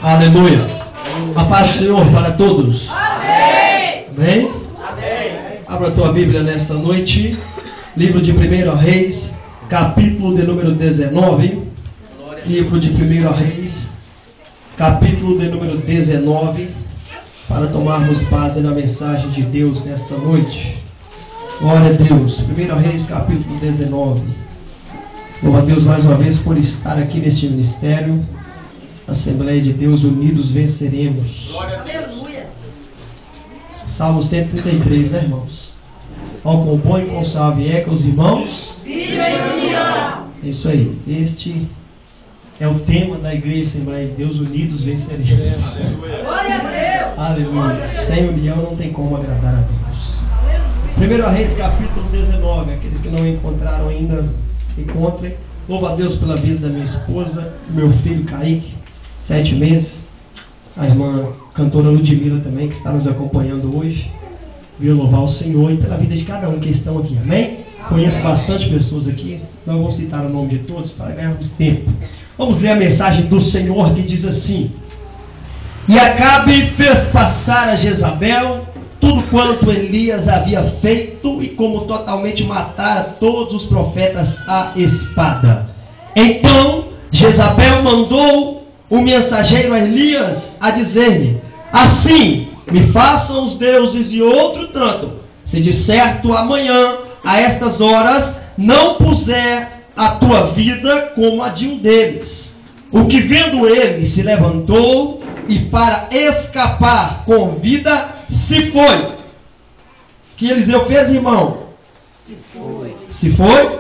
Aleluia. A paz do Senhor para todos. Amém. Amém? Amém. Abra a tua Bíblia nesta noite. Livro de 1 Reis, capítulo de número 19. Livro de 1 Reis, capítulo de número 19. Para tomarmos base na mensagem de Deus nesta noite. Glória a Deus. 1 Reis, capítulo 19. Louva a Deus mais uma vez por estar aqui neste ministério. Assembleia de Deus, unidos venceremos. Aleluia. Salmo 133, né, irmãos? Ao com bom e com salve é que os irmãos. Vive em união. É isso aí. Este é o tema da igreja Assembleia de Deus, unidos venceremos. Glória a Deus. Aleluia. Sem união não tem como agradar a Deus. 1 Reis, capítulo 19. Aqueles que não encontraram ainda, encontrem. Louva a Deus pela vida da minha esposa, meu filho Kaique, 7 meses. A irmã cantora Ludmila também, que está nos acompanhando hoje. Viu louvar o Senhor e pela vida de cada um que estão aqui. Amém? Conheço bastante pessoas aqui. Não vou citar o nome de todos para ganharmos tempo. Vamos ler a mensagem do Senhor que diz assim: E Acabe fez passar a Jezabel tudo quanto Elias havia feito, e como totalmente matara todos os profetas à espada. Então Jezabel mandou o mensageiro a Elias a dizer-lhe: Assim me façam os deuses de outro tanto, se de certo amanhã, a estas horas, não puser a tua vida como a de um deles. O que vendo ele se levantou e para escapar com vida se foi. Que Eliseu fez, irmão? Se foi. Se foi?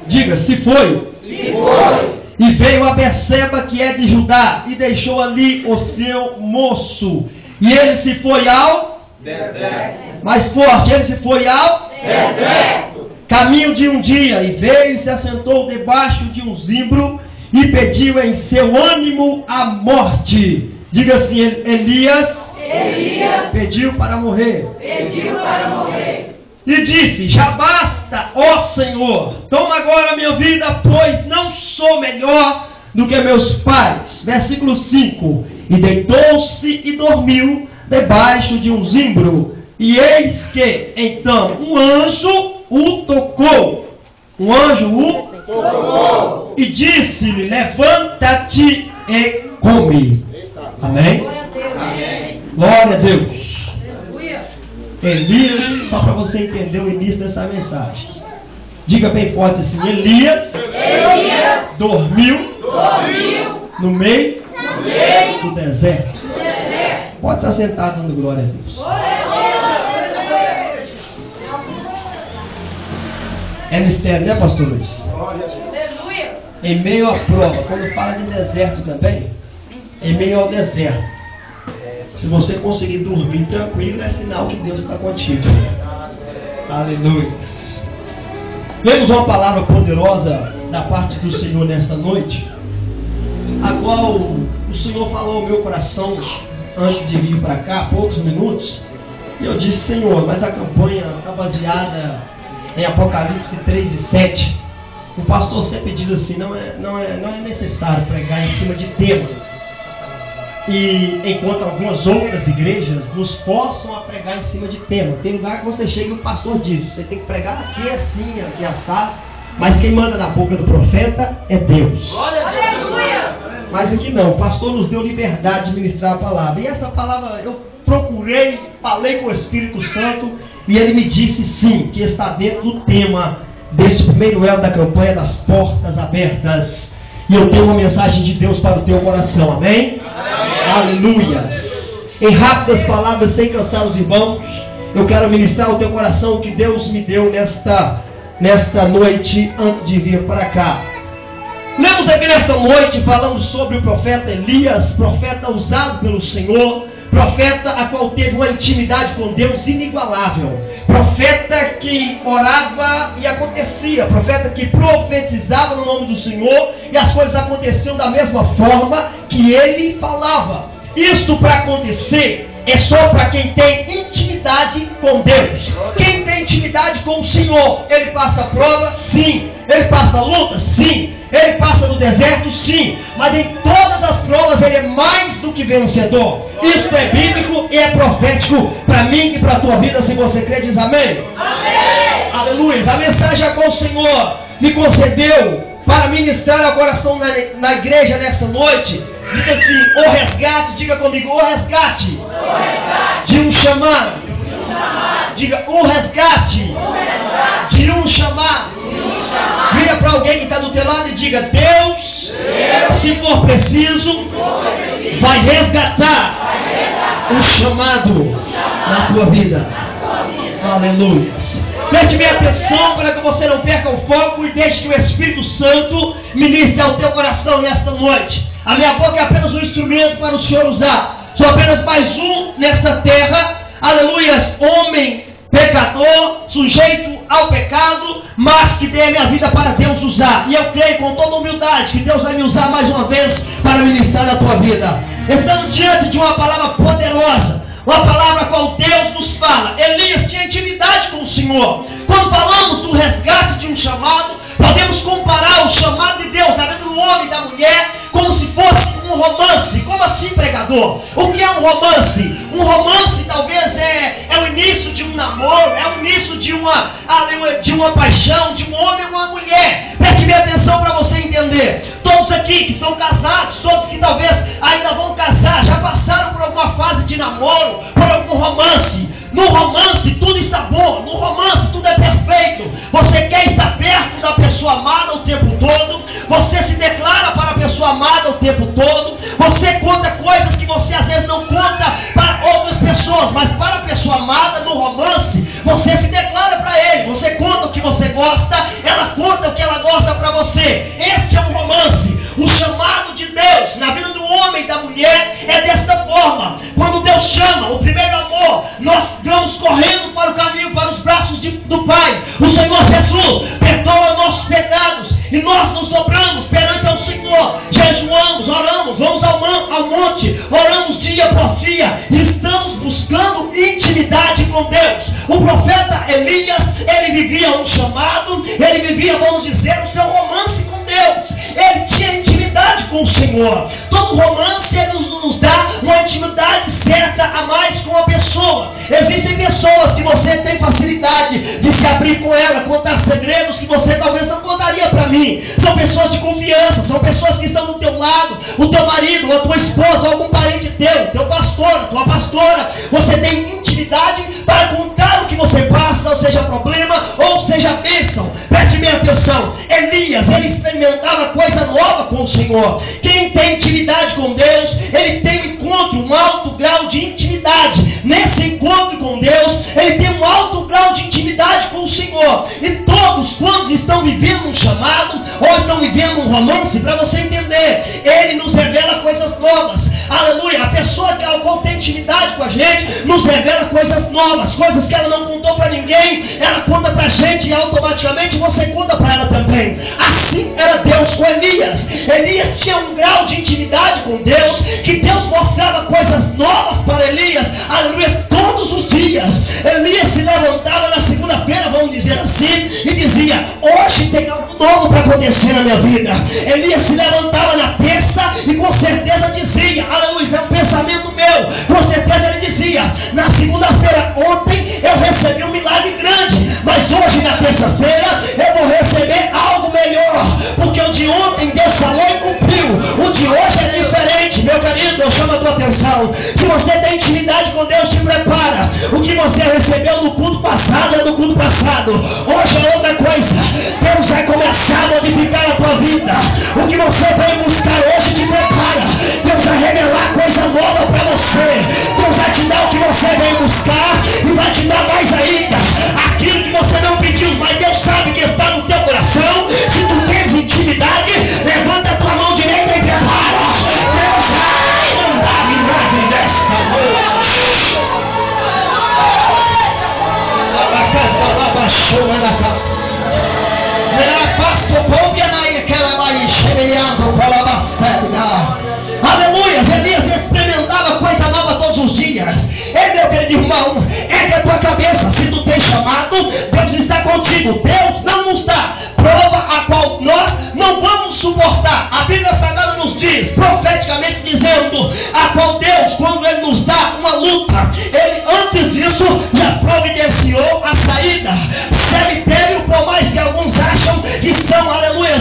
Diga, se foi. Se foi. E veio a Berseba, que é de Judá, e deixou ali o seu moço. E ele se foi ao Deserto. mais forte, ele se foi ao Deserto. caminho de um dia, e veio e se assentou debaixo de um zimbro, e pediu em seu ânimo a morte. Diga assim: Elias pediu para morrer. Pediu para morrer. E disse: Já basta, ó Senhor, toma agora a minha vida, pois não sou melhor do que meus pais. Versículo 5. E deitou-se e dormiu debaixo de um zimbro. E eis que, então, um anjo o tocou. Um anjo o Tocou. e disse-lhe: Levanta-te e come. Amém? Glória a Deus. Amém. Glória a Deus. Aleluia. Elias, só para você entender o início dessa mensagem. Diga bem forte assim: Elias dormiu no meio do deserto. Pode estar sentado dando glória a Deus. É mistério, né, pastor Luiz? Aleluia. Em meio à prova, quando fala de deserto também, em meio ao deserto, se você conseguir dormir tranquilo, é sinal que Deus está contigo. Aleluia. Temos uma palavra poderosa da parte do Senhor nesta noite, a qual o Senhor falou ao meu coração antes de vir para cá, há poucos minutos. E eu disse: Senhor, mas a campanha está baseada em Apocalipse 3 e 7. O pastor sempre diz assim: não é necessário pregar em cima de tema. E enquanto algumas outras igrejas nos forçam a pregar em cima de tema. Tem lugar que você chega e o pastor diz: você tem que pregar aqui assim, aqui assado. Mas quem manda na boca do profeta é Deus. Aleluia. Mas aqui não, o pastor nos deu liberdade de ministrar a palavra. E essa palavra eu procurei, falei com o Espírito Santo, e ele me disse sim, que está dentro do tema desse primeiro elo da campanha das portas abertas. E eu tenho uma mensagem de Deus para o teu coração, amém? Aleluia. Em rápidas palavras, sem cansar os irmãos, eu quero ministrar ao teu coração o que Deus me deu nesta noite antes de vir para cá. Lemos aqui nesta noite, falamos sobre o profeta Elias, profeta usado pelo Senhor, profeta a qual teve uma intimidade com Deus inigualável, profeta que orava e acontecia, profeta que profetizava no nome do Senhor e as coisas aconteciam da mesma forma que ele falava. Isto para acontecer é só para quem tem intimidade com Deus. Quem tem intimidade com o Senhor, ele passa prova? Sim. Ele passa luta? Sim. Ele passa no deserto, sim, mas em todas as provas ele é mais do que vencedor. Isso é bíblico e é profético para mim e para a tua vida. Se você crê, diz amém. Amém. Aleluia. A mensagem a qual o Senhor me concedeu para ministrar ao coração na igreja nesta noite, diga assim: o resgate. Diga comigo: o resgate de um chamado. Diga: o resgate de um chamado. Vira para alguém que está do teu lado e diga: Deus, se for preciso, vai resgatar o chamado na tua vida. Aleluia. Preste minha atenção para que você não perca o foco e deixe que o Espírito Santo ministre ao teu coração nesta noite. A minha boca é apenas um instrumento para o Senhor usar. Sou apenas mais um nesta terra. Aleluia. Homem pecador, sujeito ao pecado, mas que dê a minha vida para Deus usar. E eu creio com toda humildade que Deus vai me usar mais uma vez para ministrar na tua vida. Estamos diante de uma palavra poderosa, uma palavra a qual Deus nos fala. Elias tinha intimidade com o Senhor. Quando falamos do resgate de um chamado, podemos comparar o chamado de Deus na vida do homem e da mulher como se fosse um romance. Como assim, pregador? O que é um romance? Um romance talvez é o início de um namoro, é o início de uma paixão, de um homem e uma mulher. Preste minha atenção para você entender. Todos aqui que são casados, todos que talvez ainda vão casar, já passaram por alguma fase de namoro, por algum romance. No romance tudo está bom, no romance tudo é perfeito. Você quer estar perto da pessoa amada o tempo todo, você se declara para a pessoa amada o tempo todo, você conta coisas que você às vezes não conta para outras pessoas, mas para a pessoa amada no romance, você se declara para ele, você conta o que você gosta, ela conta o que ela gosta para você. Este é um romance. O chamado de Deus na vida do homem e da mulher é desta forma. Quando Deus chama, o primeiro amor, nós vamos correndo para o caminho, para os braços do Pai. O Senhor Jesus perdoa nossos pecados e nós nos dobramos perante ao Senhor, jejuamos, oramos, vamos ao monte, oramos dia após dia e estamos buscando intimidade com Deus. O profeta Elias, ele vivia um chamado, ele vivia, vamos dizer, o seu romance com Deus. Ele tinha intimidade com o Senhor. Todo romance ele nos dá uma intimidade certa a mais com a pessoa. Existem pessoas que você tem facilidade de se abrir com ela, contar segredos que você talvez não contaria para mim. São pessoas de confiança, são pessoas que estão do teu lado, o teu marido, a tua esposa, algum parente teu pastor, a tua pastora. Você tem intimidade para contar o que você passa, ou seja problema, ou seja bênção. Preste minha atenção. Elias, ele experimentava coisa nova com o Senhor. Quem tem intimidade com Deus, ele tem um encontro, um alto grau de intimidade. Nesse encontro com Deus, ele tem um alto grau de intimidade com o Senhor. E todos, quando estão vivendo um chamado, ou estão vivendo um romance, para você entender, ele nos revela coisas novas. Aleluia. A pessoa que tem intimidade com a gente, nos revela coisas novas, coisas que ela não contou para ninguém, ela conta para a gente e automaticamente você conta para ela também. Assim era Deus com Elias. Elias tinha um grau de intimidade com Deus, que Deus mostrava coisas novas para Elias, aleluia, todos os dias. Elias se levantava na segunda-feira, vamos dizer assim, e dizia: hoje tem algo novo para acontecer na minha vida. Elias se levantava na terça e com certeza dizia, aleluia, é um pensamento meu, com certeza ele dizia: na segunda-feira ontem eu recebi um milagre grande, mas hoje na terça-feira eu vou receber algo melhor, porque o de ontem Deus falou e cumpriu, o de hoje é diferente. Meu querido, eu chamo a tua atenção. Se você tem intimidade com Deus, te prepara. O que você recebeu no culto passado é do culto passado, hoje é outra coisa. Deus vai começar a modificar a tua vida. O que você veio buscar hoje, te prepara. Deus vai revelar coisa nova para você. Deus vai te dar o que você veio buscar e vai te dar mais ainda. Aquilo que você não pediu, mas Deus sabe que está no teu coração. Se tu tens intimidade, levanta a tua mão direita e prepara. Deus vai mandar milagre desta noite. suportar. A Bíblia Sagrada nos diz, profeticamente dizendo, a qual Deus, quando Ele nos dá uma luta, Ele antes disso já providenciou a saída. Cemitério, por mais que alguns acham que são, aleluia,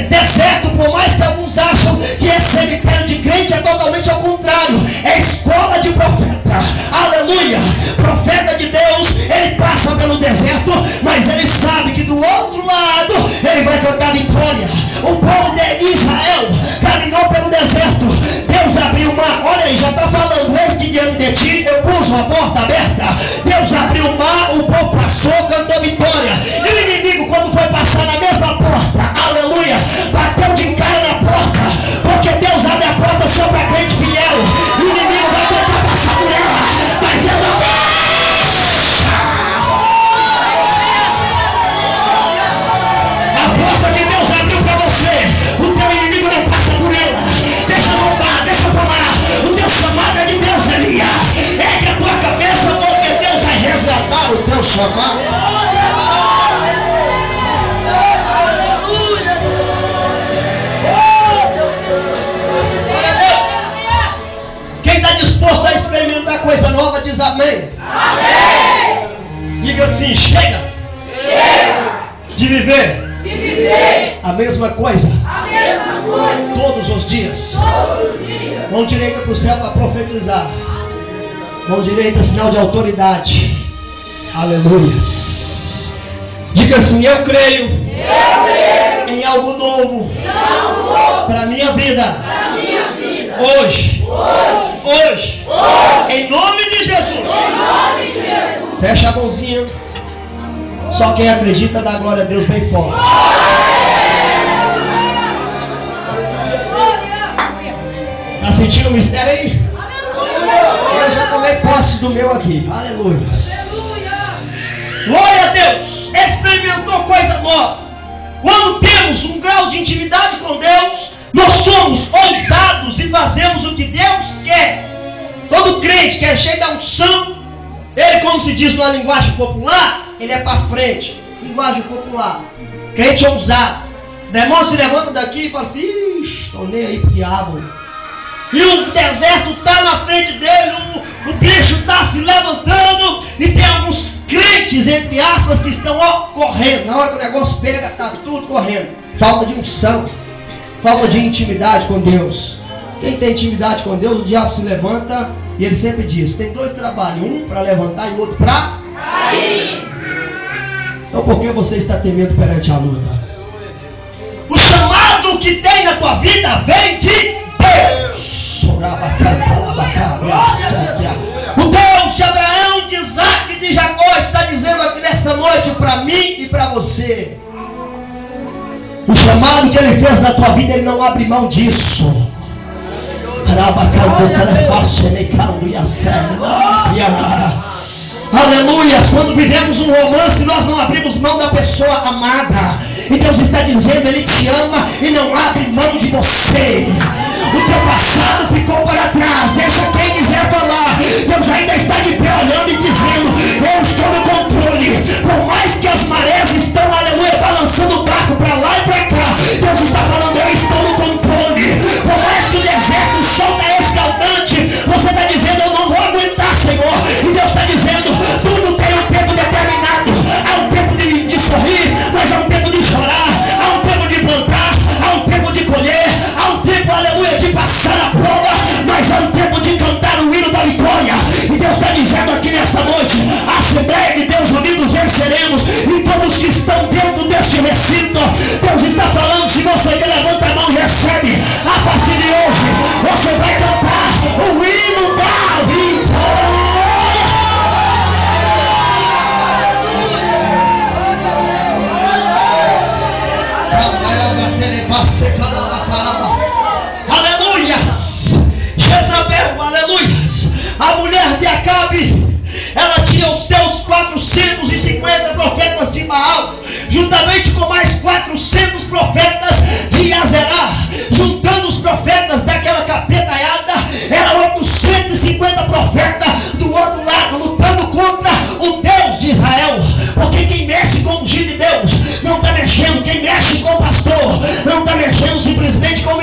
deserto, por mais que alguns acham que é cemitério de crente, é totalmente ao contrário. É escola de profeta, aleluia. Profeta de Deus, ele passa pelo deserto, mas ele sabe que do outro lado ele vai cantar vitória. O povo de Israel caminhou pelo deserto, Deus abriu o mar. Olha aí, já está falando, eis que diante de ti eu pus uma porta aberta. Deus abriu o mar, o povo passou, cantou vitória. E o inimigo, quando foi passar na mesma porta, aleluia, bateu de cara na porta, porque Deus abre a porta só para crente fiel. E o inimigo vai tentar passar por ela, mas Deus não deixa. A porta que Deus abriu para você, o teu inimigo não passa por ela. Deixa roubar, deixa falar. O teu chamado é de Deus, Elias. Ergue a tua cabeça, porque Deus vai resgatar o teu chamado. Quem está disposto a experimentar coisa nova, diz amém. Amém. Diga assim, chega. Chega. De viver. De viver. A mesma coisa. A mesma coisa. Todos os dias. Todos os dias. Mão direita para o céu para profetizar. Mão direita, sinal de autoridade. Aleluia. Diga assim, eu creio. Eu creio. Em algo novo. Não. Para a minha vida. Para minha vida. Hoje. Hoje. Hoje. Hoje. Em nome de Jesus. Em nome de Jesus. Fecha a mãozinha. Só quem acredita dá glória a Deus bem forte. Está sentindo o mistério aí? Eu já tomei posse do meu aqui. Aleluia. Glória a Deus. Experimentou coisa nova. Quando temos um grau de intimidade com Deus, nós somos ousados e fazemos o que Deus quer. Todo crente que é cheio da unção, ele, como se diz numa linguagem popular, ele é para frente. Linguagem popular. Crente ousado. O demônio se levanta daqui e fala assim, estou nem aí pro diabo. E o deserto está na frente dele, o bicho está se levantando, e tem alguns crentes, entre aspas, que estão correndo. Na hora que o negócio pega, está tudo correndo. Falta de unção, falta de intimidade com Deus. Quem tem intimidade com Deus, o diabo se levanta e ele sempre diz, tem dois trabalhos, um para levantar e o outro para cair. Então por que você está temendo perante a luta? O chamado que tem na tua vida vem de Deus. O Deus de Abraão, de Isaac e de Jacó está dizendo aqui nessa noite para mim e para você. O chamado que ele fez na tua vida, ele não abre mão disso. Aleluia! Quando vivemos um romance, nós não abrimos mão da pessoa amada. E Deus está dizendo, Ele te ama e não abre mão de você. O teu passado ficou para trás. Deixa quem quiser falar. Deus ainda está de pé olhando e dizendo, eu estou no controle. Por mais que as marés estão, aleluia, balançando o barco para lá e para cá, Deus está falando, eu estou no controle. Por mais que o deserto, o sol está escaldante, você está dizendo, eu não vou aguentar, Senhor. E Deus está dizendo, tudo tem um tempo determinado. Há um tempo de sorrir, mas há um tempo de chorar. Há um tempo de plantar, há um tempo de colher. Há um tempo, aleluia, de passar a prova, mas há um tempo de cantar o hino da vitória. E Deus está dizendo aqui nesta noite, a Assembleia de Deus unidos venceremos. E todos que estão dentro deste recinto, Deus está falando, se você levanta a mão e recebe, a partir de hoje, você vai cantar o hino da vitória. Aleluia! Jezabel, aleluia! A mulher de Acabe, ela tinha os seus 450 profetas de Baal, juntamente com mais 400 profetas de Azerá. Juntando os profetas daquela capetaiada, eram 850 profetas do outro lado, lutando contra o Deus de Israel. Porque quem mexe com o ungido de Deus não está mexendo, quem mexe com o pastor não está mexendo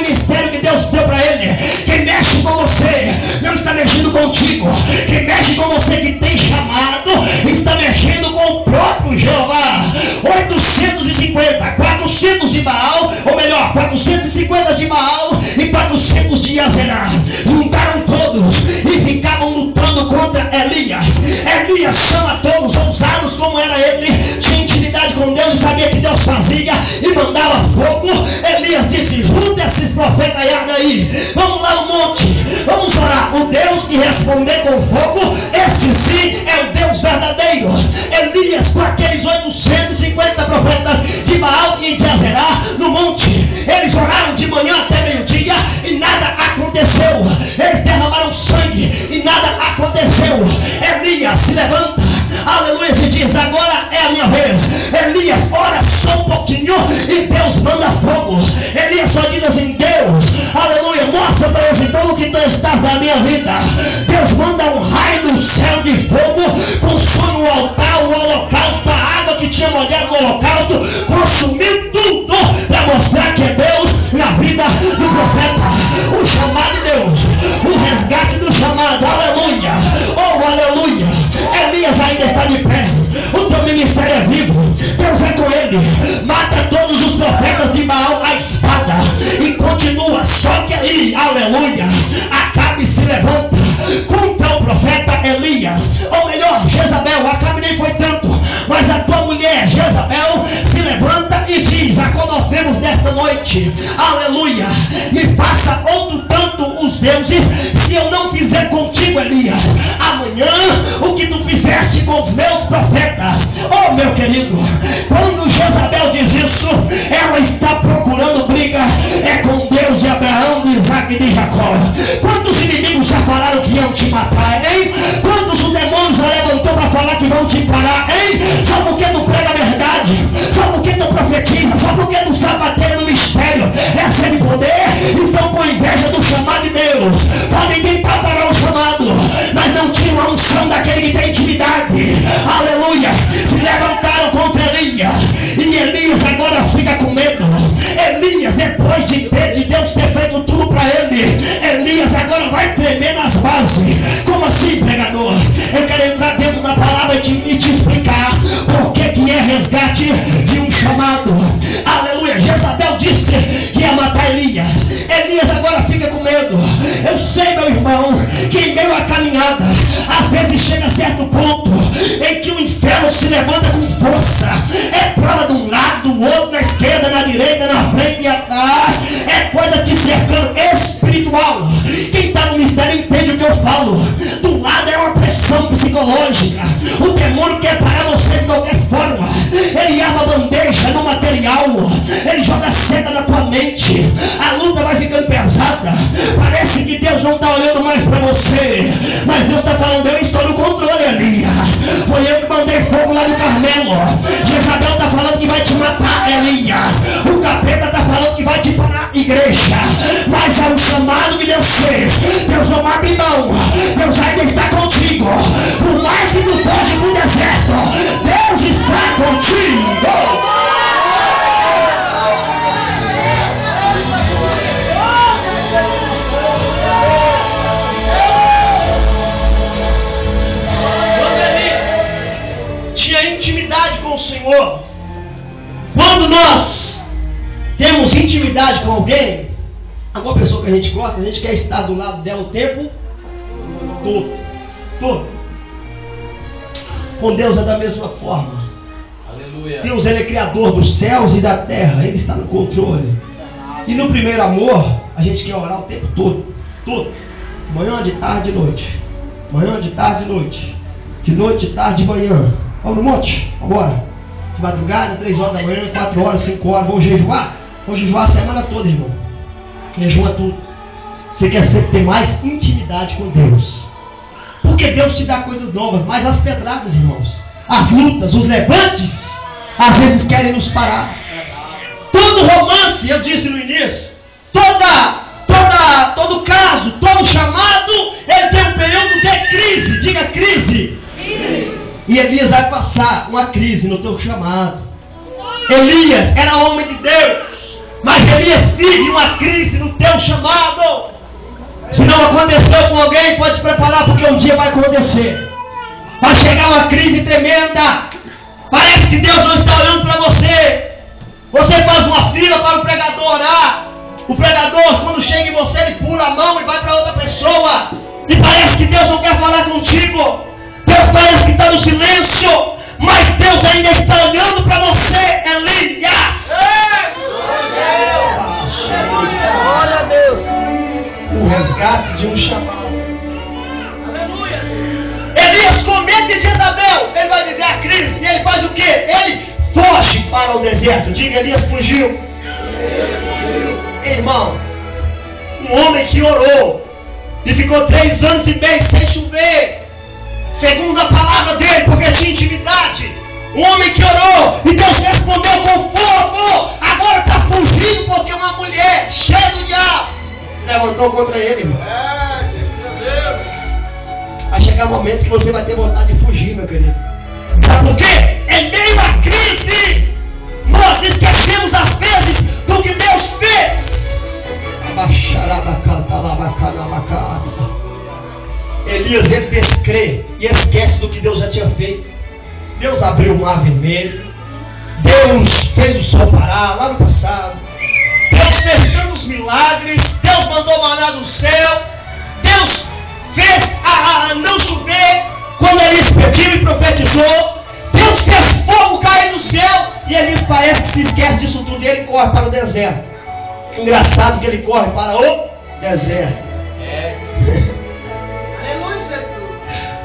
ministério que Deus deu para ele. Quem mexe com você não está mexendo contigo. Quem mexe com você que tem chamado está mexendo com o próprio Jeová. 850, 400 de Baal, ou melhor, 450 de Baal e 400 de Azerá. Juntaram todos e ficavam lutando contra Elias. Elias chama todos, ousados como era ele, tinha intimidade com Deus e sabia que Deus fazia e mandava fogo. Elias disse: junta esses profetas aí, vamos lá no monte, vamos orar. O Deus que responder com fogo, esse sim é o Deus verdadeiro. Elias, com aqueles 850 profetas de Baal e de Azerá no monte, eles oraram de manhã até meio-dia e nada aconteceu. Eles derramaram sangue e nada aconteceu. Elias se levanta, aleluia, e diz: agora é a minha vez. Elias ora só um pouquinho e Deus manda fogo. Elias só diz assim: Deus, aleluia, mostra para eles então o que tu estás na minha vida. Deus manda um raio do céu de fogo, consome o altar, o holocausto, a água que tinha molhado no holocausto, consumiu tudo para mostrar que é Deus na vida do profeta. O chamado de Deus, o resgate do chamado, aleluia, oh aleluia. Elias ainda está de pé, o teu ministério é vivo, Deus é com ele, mata todos os profetas de Baal à espada e continua. Só que aí, aleluia, Acabe se levanta contra o profeta Elias, ou melhor, Jezabel. Acabe nem foi tanto, mas a tua mulher Jezabel se levanta e diz: acordemos desta noite, aleluia, me faça outro tanto os deuses, se eu não fizer contigo, Elias, amanhã o que tu fizeste com os meus profetas. Oh meu querido, quando Jezabel diz isso, ela está procurando briga, é com Deus de Abraão, de Isaac e de Jacó. Quantos inimigos já falaram que iam te matar, hein? Quantos o demônio já levantou para falar que vão te parar, hein? Só porque tu prega a verdade, só porque tu profetiza, só porque tu sapateia no mistério, recebe poder, então com inveja do chamado de Deus, podem tentar parar o chamado, mas não tiram a unção daquele que tem intimidade, aleluia. Se levantaram contra Elias, e Elias agora fica com medo. Elias, depois de Deus ter feito tudo para ele, Elias agora vai tremer nas bases. Como assim, pregador? Eu quero entrar dentro da palavra e te explicar por que é resgate de um chamado. Aleluia. Jezabel disse que ia matar Elias. Elias agora fica com medo. Eu sei, meu irmão, que em meio à caminhada, às vezes chega a certo ponto em que o inferno se levanta com força. É prova de um lado, do outro, na esquerda, na direita, na frente e atrás. É coisa te cercando espiritual. Quem está no mistério entende o que eu falo. Do lado é uma pressão psicológica. O demônio quer parar você de qualquer forma. Ele arma bandeja no material. Ele joga seta na tua mente. A luta vai ficando pesada. Parece que Deus não está olhando mais para você, mas Deus está falando: eu estou no controle, Elias. Foi eu que mandei fogo lá no Carmelo. Jezabel está falando que vai te matar, Elias. O capeta está falando que vai te parar, igreja. Mas é o chamado que Deus fez. Deus não abre mão. Deus ainda está contigo. Por mais que tu foge pro deserto, Deus está contigo. Intimidade com o Senhor. Quando nós temos intimidade com alguém, alguma pessoa que a gente gosta, a gente quer estar do lado dela o tempo todo. Com Deus é da mesma forma. Aleluia. Deus, ele é criador dos céus e da terra, ele está no controle. E no primeiro amor, a gente quer orar o tempo todo. Manhã, de tarde, de noite. Manhã, de tarde, de noite. De noite, de tarde, de manhã. Vamos no monte? Vamos embora. De madrugada, 3 horas da manhã, 4 horas, 5 horas. Vamos jejuar? Vamos jejuar a semana toda, irmão. Jejua tudo. Você quer sempre ter mais intimidade com Deus. Porque Deus te dá coisas novas. Mas as pedradas, irmãos, as lutas, os levantes, às vezes querem nos parar. Todo romance, eu disse no início, todo caso, todo chamado, ele tem um período de crise. Diga crise. E Elias vai passar uma crise no teu chamado. Elias era homem de Deus, mas ele Elias vive uma crise no teu chamado. Se não aconteceu com alguém, pode se preparar, porque um dia vai acontecer. Vai chegar uma crise tremenda. Parece que Deus não está olhando para você. Você faz uma fila para o pregador orar. O pregador, quando chega em você, ele pula a mão e vai para outra pessoa. E parece que Deus não quer falar contigo. Deus parece que está no silêncio. Mas Deus ainda está olhando para você, Elias. Glória a Deus. O resgate de um chamado. Aleluia. Elias com medo de Jezabel. Ele vai viver a crise. E ele faz o quê? Ele foge para o deserto. Diga, Elias fugiu. Irmão, um homem que orou e ficou 3 anos e meio sem chover, segundo a palavra dele, porque tinha intimidade. Um homem que orou e Deus respondeu com fogo. Agora está fugindo porque uma mulher cheia do diabo se levantou contra ele, irmão. Vai chegar momentos que você vai ter vontade de fugir, meu querido. Sabe por quê? Em meio à crise, nós esquecemos às vezes do que Deus fez. Elias, ele descrê e esquece do que Deus já tinha feito. Deus abriu o mar vermelho. Deus fez o sol parar lá no passado. Deus fez tantos milagres. Deus mandou maná do céu. Deus fez a não chover quando Elias pediu e profetizou. Deus fez fogo cair do céu. E Elias parece que se esquece disso tudo e ele corre para o deserto. Engraçado que ele corre para o deserto.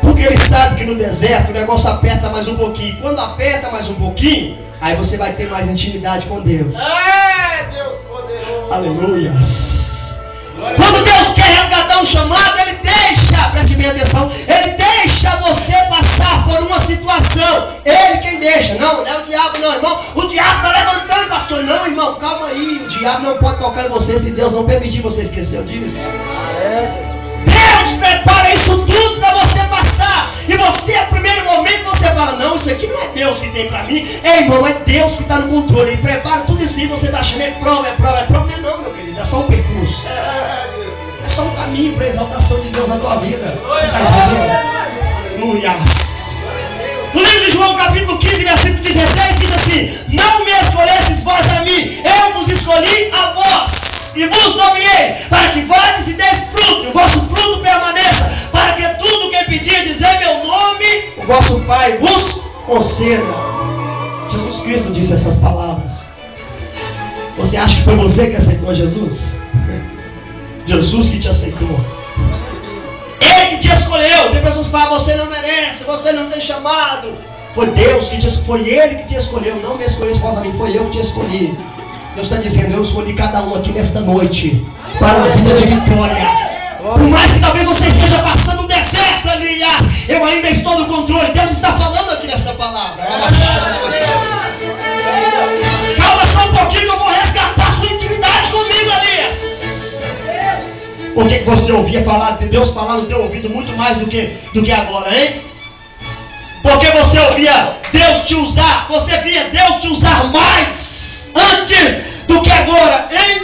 Porque ele sabe que no deserto o negócio aperta mais um pouquinho. Quando aperta mais um pouquinho, aí você vai ter mais intimidade com Deus. Deus poderoso. Aleluia. Quando Deus quer resgatar um chamado, Ele deixa, preste bem atenção, Ele deixa você passar por uma situação. Ele quem deixa. Não é o diabo não, irmão. O diabo está levantando, pastor. Não, irmão, calma aí. O diabo não pode tocar em você se Deus não permitir. Você esqueceu disso? Deus prepara isso tudo para você passar. E você, no primeiro momento, você fala, não, isso aqui não é Deus que tem para mim. É, irmão, é Deus que está no controle. Ele prepara tudo isso e você está achando, é prova. Não é não, meu querido, é só um percurso. É só um caminho para a exaltação de Deus na tua vida. Você está entendendo? Aleluia. No livro de João, capítulo 15, versículo 16, diz assim: não me escolhestes vós a mim, eu vos escolhi a vós. E vos nomeei, para que vades e deis fruto, e o vosso fruto permaneça, para que tudo que pedirdes em meu nome, o vosso Pai vos conceda. Jesus Cristo disse essas palavras. Você acha que foi você que aceitou Jesus? Jesus que te aceitou. Ele te escolheu. Tem pessoas que falam, você não merece, você não tem chamado. Foi Deus que te escolheu, foi Ele que te escolheu. Não me escolheu vós a mim, foi eu que te escolhi. Deus está dizendo, eu escolhi cada um aqui nesta noite para uma vida de vitória. Por mais que talvez você esteja passando um deserto ali, eu ainda estou no controle. Deus está falando aqui nessa palavra. Calma só um pouquinho que eu vou resgatar sua intimidade comigo, Elias. Por que você ouvia falar de Deus falar no teu ouvido muito mais do que agora, hein? Porque você ouvia Deus te usar, você via Deus te usar mais antes do que agora, hein?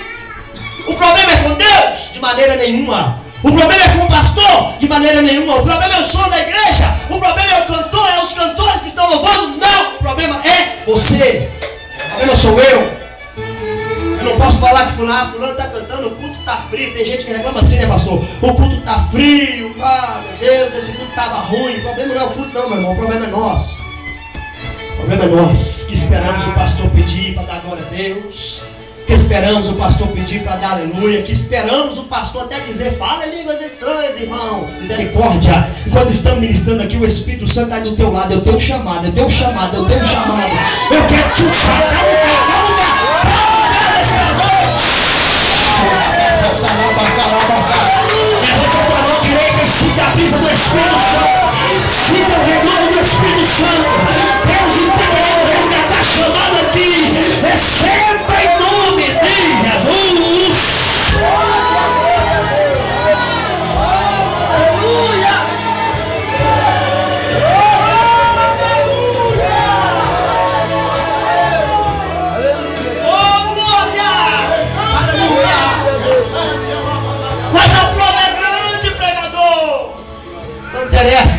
O problema é com Deus? De maneira nenhuma. O problema é com o pastor? De maneira nenhuma. O problema é o som da igreja? O problema é o cantor? É os cantores que estão louvando? Não! O problema é você. O problema sou eu. Eu não posso falar que fulano está cantando, o culto está frio. Tem gente que reclama assim, né, pastor? O culto está frio. Ah, meu Deus, esse culto estava ruim. O problema não é o culto não, meu irmão. O problema é nós. O problema é nós que esperamos o pastor pedir para dar glória a Deus, que esperamos o pastor pedir para dar aleluia, que esperamos o pastor até dizer, fala em línguas estranhas, irmão, misericórdia. E quando estamos ministrando aqui, o Espírito Santo está aí do teu lado. Eu tenho um chamado, eu tenho um chamado, eu tenho um chamado. Eu quero te usar. Levanta a mão direita e sinta a brisa do Espírito Santo. Sinta o renome do Espírito Santo. Chamado aqui, receba em nome de Jesus. Aleluia.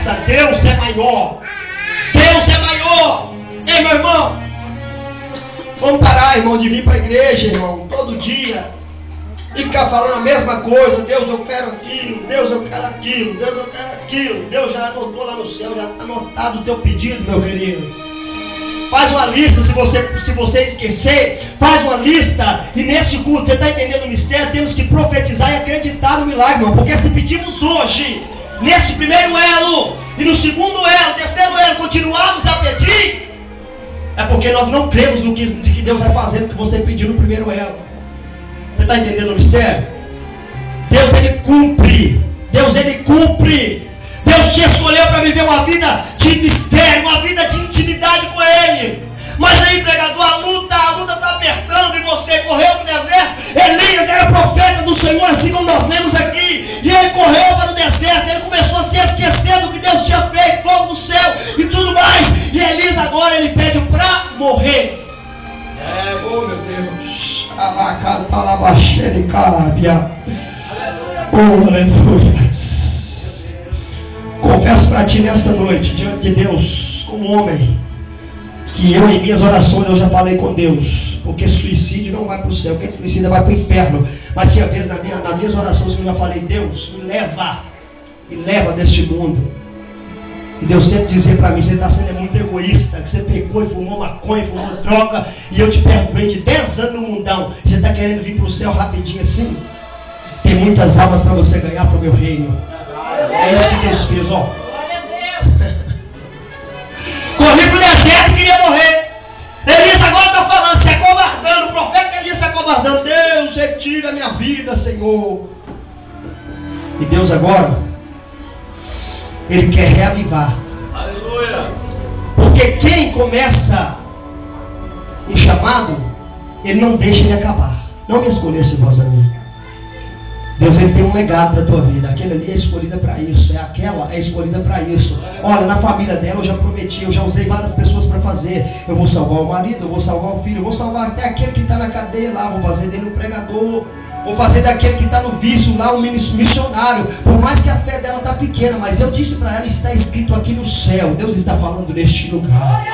essa. Deus é maior. Deus é maior. Ei, meu irmão, vamos parar, irmão, de vir para a igreja, irmão, todo dia e ficar falando a mesma coisa. Deus, eu quero aquilo. Deus, eu quero aquilo. Deus, eu quero aquilo. Deus já anotou lá no céu, já está anotado o teu pedido, meu querido. Faz uma lista, se você esquecer, faz uma lista. E nesse culto, você está entendendo o mistério? Temos que profetizar e acreditar no milagre, irmão. Porque se pedimos hoje, nesse primeiro elo, e no segundo elo, terceiro elo, continuarmos a pedir, é porque nós não cremos no que Deus vai fazer no que você pediu no primeiro elo. Você está entendendo o mistério? Deus, Ele cumpre. Deus, Ele cumpre. Deus te escolheu para viver uma vida de mistério, uma vida de intimidade com Ele. Mas aí, pregador, a luta está apertando e você correu para o deserto. Elias era profeta do Senhor, assim como nós lemos aqui. E ele correu para o deserto, ele começou a se esquecer do que Deus tinha feito, fogo do céu e tudo mais. E Elias agora, ele pede para morrer. Oh meu Deus. Oh, aleluia. Confesso para ti nesta noite, diante de Deus, como homem, que eu em minhas orações eu já falei com Deus, porque suicídio não vai para o céu, quem suicida vai para o inferno. Mas tinha vezes nas minhas orações que eu já falei: Deus, me leva deste mundo. E Deus sempre dizia para mim: você está sendo muito egoísta, que você pegou e fumou maconha, fumou droga, e eu te perdoei de 10 anos no mundão, você está querendo vir para o céu rapidinho assim? Tem muitas almas para você ganhar para o meu reino. É isso que Deus fez, ó. Corri pro deserto e queria morrer. Elias agora está falando, se acovardando. O profeta Elias se acovardando. Deus, retira a minha vida, Senhor. E Deus agora, Ele quer reavivar. Aleluia. Porque quem começa um chamado, Ele não deixa ele acabar. Não me escolhesse vós a mim. Deus, Ele tem um legado para a tua vida. Aquela ali é escolhida para isso. Aquela é escolhida para isso. Olha, na família dela eu já prometi, eu já usei várias pessoas para fazer. Eu vou salvar o marido, eu vou salvar o filho, eu vou salvar até aquele que está na cadeia lá. Vou fazer dele um pregador. Vou fazer daquele que está no vício lá um missionário. Por mais que a fé dela está pequena, mas eu disse para ela: está escrito aqui no céu. Deus está falando neste lugar.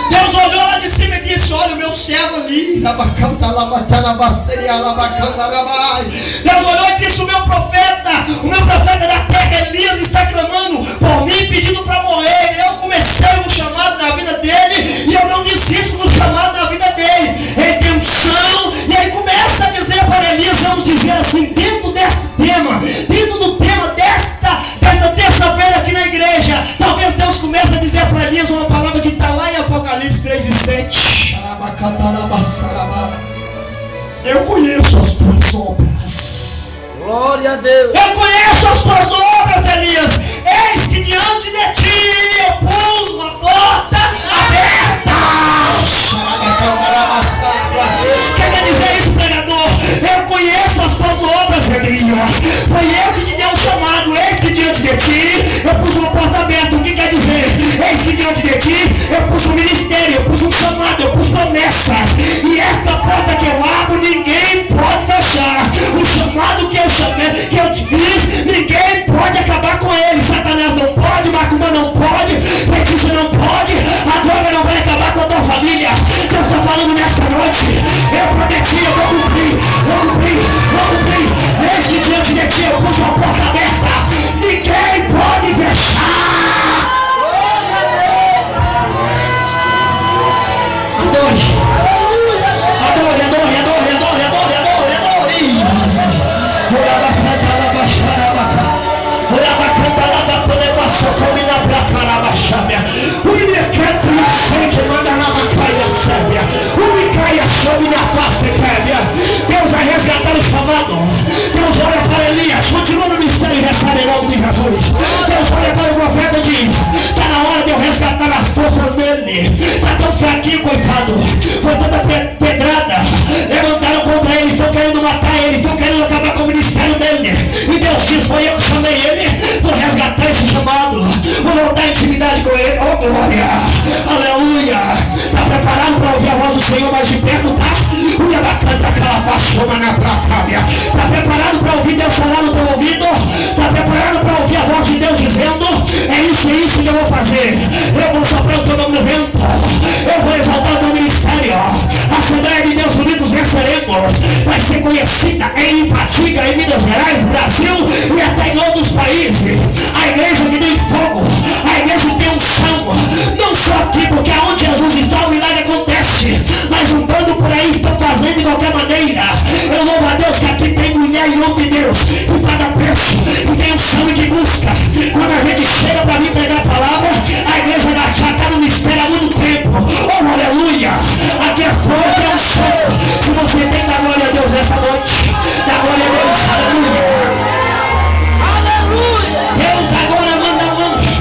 Deus olhou lá de cima e disse: olha o meu servo ali. Deus olhou e disse: o meu profeta da terra, Elias, está clamando por mim, pedindo para morrer. Eu comecei um chamado na vida dele, e eu não desisto do chamado na vida dele. Ele tem unção, e aí começa a dizer para Elias, vamos dizer assim, dentro desse tema, dentro do tema desta terça-feira aqui na igreja, talvez Deus comece a dizer para Elias uma palavra que está lá em Apocalipse 3:7. Eu conheço as tuas obras. Glória a Deus. Eu conheço as tuas obras, Elias. Eis que diante de ti eu pus uma porta aberta. O que quer dizer isso, pregador? Eu conheço as tuas obras, Elias. Foi eu que te dei um chamado. Eis que diante de ti eu pus uma porta aberta. O que quer dizer? Eis que diante de ti eu pus um ministério, eu pus um chamado, eu pus promessas. E esta porta que eu abro, ninguém pode fechar. O chamado que eu chamei, que eu te fiz, ninguém pode acabar com ele. Satanás não pode, macumba não pode, feitiço não pode, a droga não vai acabar com a tua família. Deus está falando nesta noite. Eu prometi, eu vou cumprir. Desde diante de ti eu pus uma porta aberta. Ninguém pode fechar. Deus vai resgatar o chamado. Deus olha para Elias, continua no mistério e recebe em nome de Jesus. Deus olha para o profeta e diz: está na hora de eu resgatar as forças dele. Está tão fraquinho, coitado. Foi tanta pedrada. Levantaram contra ele, estão querendo matar ele, estão querendo acabar com o ministério dele. E Deus diz: foi eu que chamei ele. Vou resgatar esse chamado. Vou voltar em intimidade com ele. Oh glória, aleluia. Está preparado para ouvir a voz do Senhor mais de perto, tá? Está preparado para ouvir Deus falar no teu Eu vou soprar o teu nome no vento. Eu vou exaltar o teu ministério. A Assembleia de Deus Unidos Venceremos vai ser conhecida em Ipatinga, em Minas Gerais, Brasil e até em outros países. A igreja que tem fogo, a igreja que tem unção, não só aqui, porque aonde Jesus está o milagre acontece, mas um bando por aí estão fazendo de qualquer maneira. Eu louvo a Deus que aqui tem mulher e homem de Deus que paga preço, que tem unção e que busca. Quando a gente chega para mim pregar a palavra, a igreja da Chácara não me espera há muito tempo. Oh, aleluia! Aqui é força e unção. Se você tem da glória a Deus essa noite, da glória a Deus, aleluia! Deus agora manda um anjo.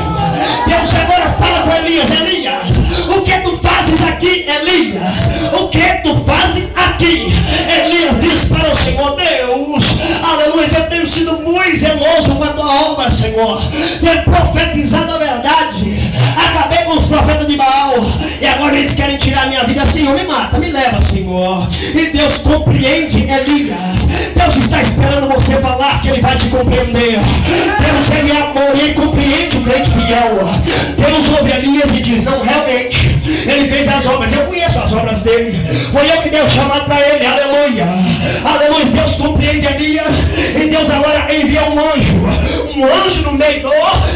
Deus agora fala com Elias: Elias, o que tu fazes aqui, Elias? O que tu fazes aqui? Elias diz para o Senhor: Deus, aleluia, eu tenho sido muito zeloso com a tua obra, Senhor. Tenho profetizado a verdade. Acabei com os profetas de Baal. E agora eles querem tirar minha vida. Senhor, me mata, me leva, Senhor. E Deus compreende Elias. Deus está esperando você falar que Ele vai te compreender. Deus, Ele é amor e Ele compreende o crente fiel. Deus ouve Elias e diz: não, realmente, Ele fez as obras. Eu conheço as obras dele. Foi eu que dei o chamado para ele. Aleluia. Aleluia. Deus compreende Elias. E Deus agora envia um anjo. Um anjo no meio do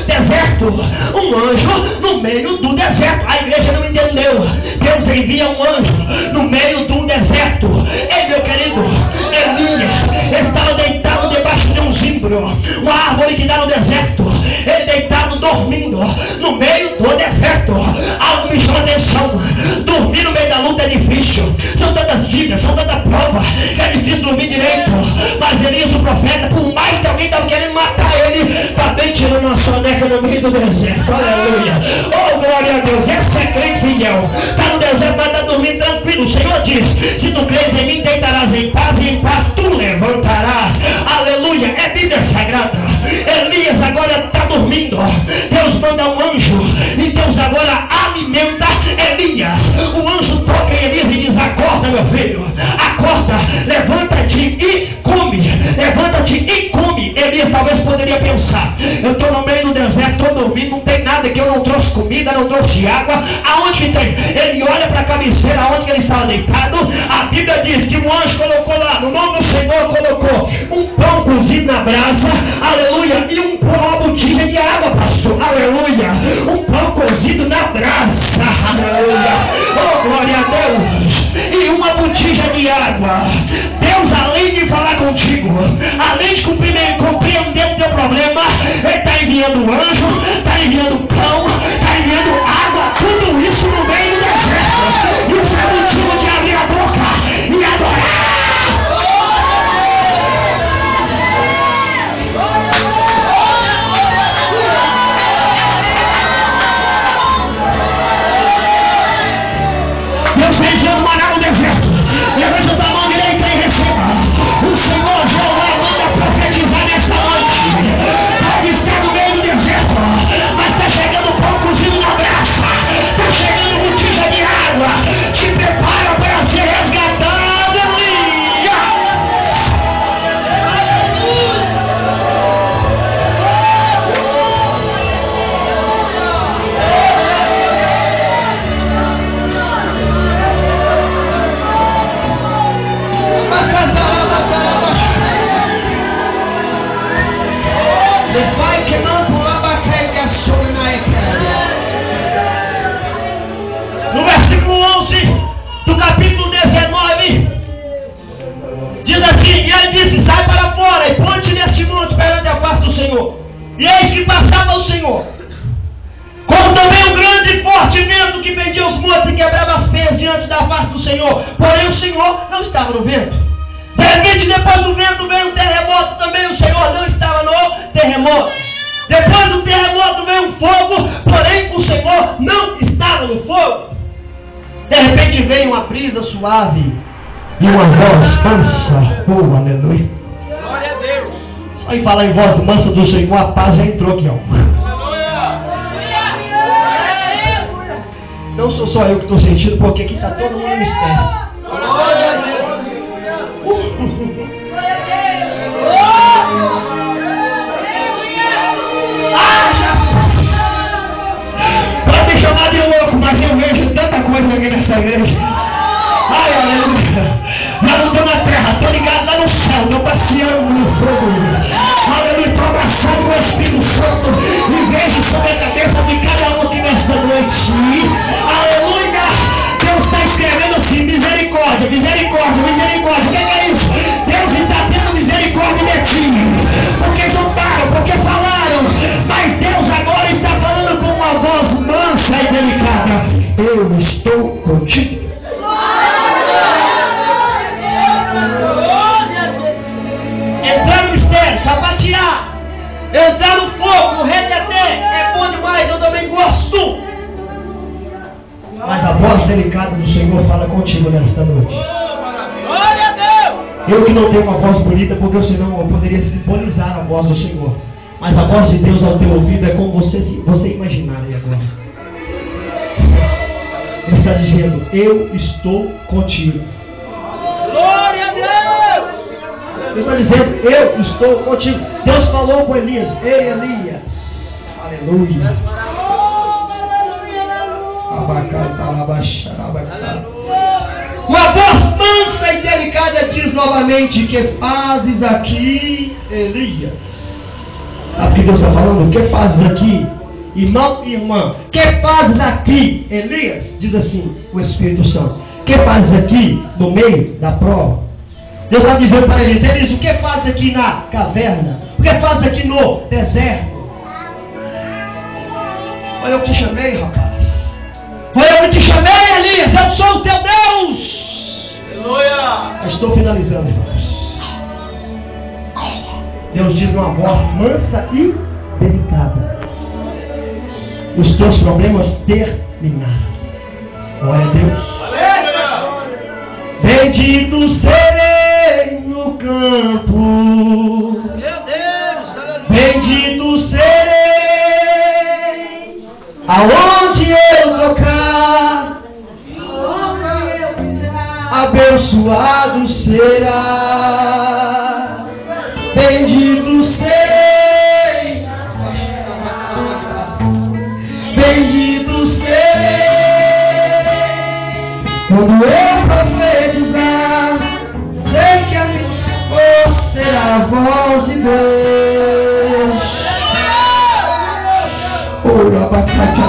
deserto. Um anjo no meio do deserto. A igreja não entendeu. Deus envia um anjo no meio do deserto. Ei, meu querido, Elias estava deitado debaixo de um zimbro, uma árvore que dá no deserto. Ele deitado dormindo no meio do deserto. Algo me chama atenção. Dormir no meio da luta é difícil. São tantas vidas, são tantas provas que é difícil dormir direito. Mas Elias, o profeta, por mais que alguém estava querendo matar ele, está bem tirando uma soneca no meio do deserto. Aleluia. Oh, glória a Deus. Esse é crente fiel. Está no deserto, mas está dormindo tranquilo. O Senhor diz: se tu crês em mim, deitarás em paz, e em paz tu levantarás. Aleluia. É Bíblia Sagrada. Elias agora está dormindo. Deus manda um anjo e Deus agora alimenta Elias. O anjo toca em Elias e diz: acorda, meu filho, acorda, levanta-te e come, levanta-te e come. Elias talvez poderia pensar: eu estou no meio do deserto, estou dormindo, não tem nada, que eu não trouxe comida, não trouxe água. Aonde que tem? Ele olha para a cabeceira, aonde que ele estava deitado. A Bíblia diz que o anjo colocou lá, no nome do Senhor colocou um pão cozido na brasa, aleluia, e uma botija de água, pastor, aleluia, um pão cozido na brasa, aleluia, oh glória a Deus, e uma botija de água. Deus, além de falar contigo, além de compreender o teu problema, Ele está enviando um anjo, está enviando pão, está enviando água, tudo isso no meio do deserto. Isso é motivo de abrir a boca e adorar. Deus está enviando maná no deserto. Levanta a tua mão direita e receba. O Senhor Jeová manda profetizar nesta noite. Pode estar no meio do deserto, mas está chegando pão cozido na brasa, está chegando botija de água. Te prepara para ser resgatado, Elias. No versículo 11 do capítulo 19 diz assim: e ele disse: sai para fora e ponte neste monte perante a face do Senhor. E eis que passava o Senhor, como também um grande e forte vento que fendia os montes e quebrava as penhas diante da face do Senhor. Porém o Senhor não estava no vento. De repente, depois do vento veio um terremoto, também o Senhor não estava no terremoto. Depois do terremoto veio um fogo, porém o Senhor não estava no fogo. De repente veio uma brisa suave e uma voz mansa. Oh, aleluia. Glória a Deus. Só em falar em voz mansa do Senhor, a paz já entrou aqui, ó. Não sou só eu que estou sentindo, porque aqui está todo mundo mistério. Glória a Deus. igreja. Ai, aleluia. Já não estou na terra, estou ligado lá no céu, estou passeando no fogo. Aleluia, estou abraçado com o Espírito Santo e vejo sobre a cabeça de cada um aqui nesta noite. Aleluia. Deus está escrevendo assim, misericórdia, misericórdia, misericórdia. O que é isso? Deus está tendo misericórdia de ti. Porque juntaram, porque falaram. Mas Deus agora está falando com uma voz mansa e delicada. Eu estou contigo. Entrar no mistério, sapatear, entrar no fogo, reteter, é bom demais, eu também gosto. Mas a voz delicada do Senhor fala contigo nesta noite. Glória a Deus! Eu que não tenho uma voz bonita, porque senão eu poderia simbolizar a voz do Senhor. Mas a voz de Deus ao teu ouvido é como você imaginar aí agora. Ele está dizendo, eu estou contigo. Glória a Deus! Ele está dizendo, eu estou contigo. Deus falou com Elias, ei Elias, aleluia. Uma voz mansa e delicada diz novamente, que fazes aqui, Elias? Sabe o que Deus está falando? O que fazes aqui? Irmão e irmã, que fazes aqui, Elias? Diz assim, o Espírito Santo. Que fazes aqui, no meio da prova? Deus está dizendo para Elias, Elias, o que fazes aqui na caverna? O que fazes aqui no deserto? Foi eu que te chamei, rapaz. Foi eu que te chamei, Elias. Eu sou o teu Deus. Aleluia! Eu estou finalizando, irmãos. Deus diz uma voz mansa e delicada. Os teus problemas terminaram. Glória a Deus. Aleluia! Bendito serei no campo. Meu Deus! Aleluia! Bendito serei aonde eu tocar. Abençoado será. Bendito serei. Bendito serei. Quando eu profetizar, sei que a minha voz será a voz de Deus. Ora, abacate,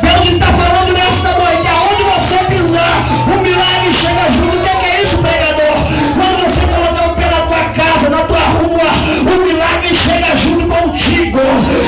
Deus está falando nesta noite, aonde você pisar, o milagre chega junto. O que é isso, pregador? Quando você colocar o pé na tua casa, na tua rua, o milagre chega junto contigo.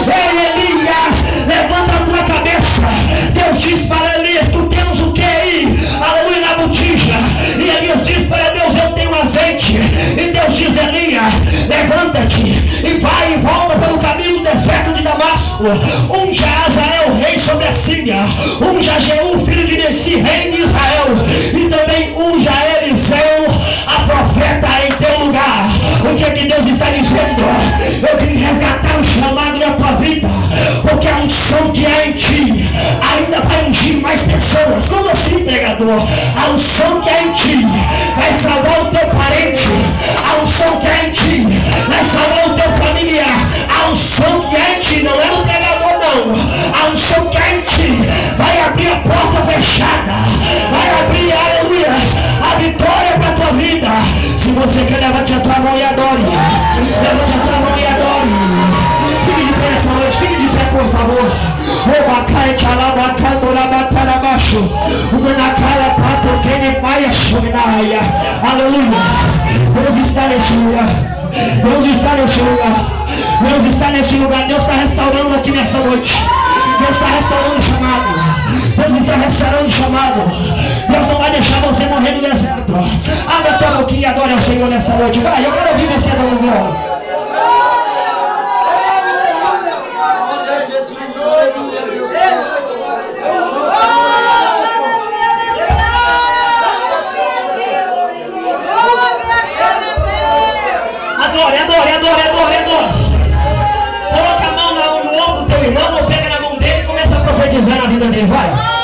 Ei, Elias, levanta a tua cabeça. Deus diz para Elias, tu tens o que aí? Aleluia, na botija. E Elias diz para Deus, eu tenho azeite. E Deus diz, Elias, levanta-te e vai e volta pelo caminho do deserto de Damasco. Unja Azael, rei sobre a Síria. Unja Jeú, filho de Nessi, rei de Israel. E também unja Eliseu, a profeta, em teu lugar. O que é que Deus está dizendo? Eu queria resgatar o chamado da tua vida, porque a unção que é em ti ainda vai ungir mais pessoas. Como assim, pregador? A unção que é em ti vai salvar o teu parente. A unção que é em ti vai salvar o teu familiar. A unção que é em ti não é do pregador, não. A unção que é em ti vai abrir a porta fechada. Vai abrir, aleluia, a vitória para a tua vida. Se você quer, levante a tua mão e adore. Levante a tua mão e adore. Fique de pé essa noite, fique de pé, por favor. Aleluia. Deus está nesse lugar. Deus está nesse lugar. Deus está nesse lugar. Deus está restaurando aqui nessa noite. Deus está restaurando o chamado. Deus está restaurando o chamado. Deus não vai deixar você morrer no deserto. Abra a tua boquinha e adore ao Senhor nessa noite. Vai, eu quero ouvir você dando glória. Adore, adore, adore, adore, adore. Coloca a mão no ombro do teu irmão, ou pega na mão dele e começa a profetizar na vida dele, vai.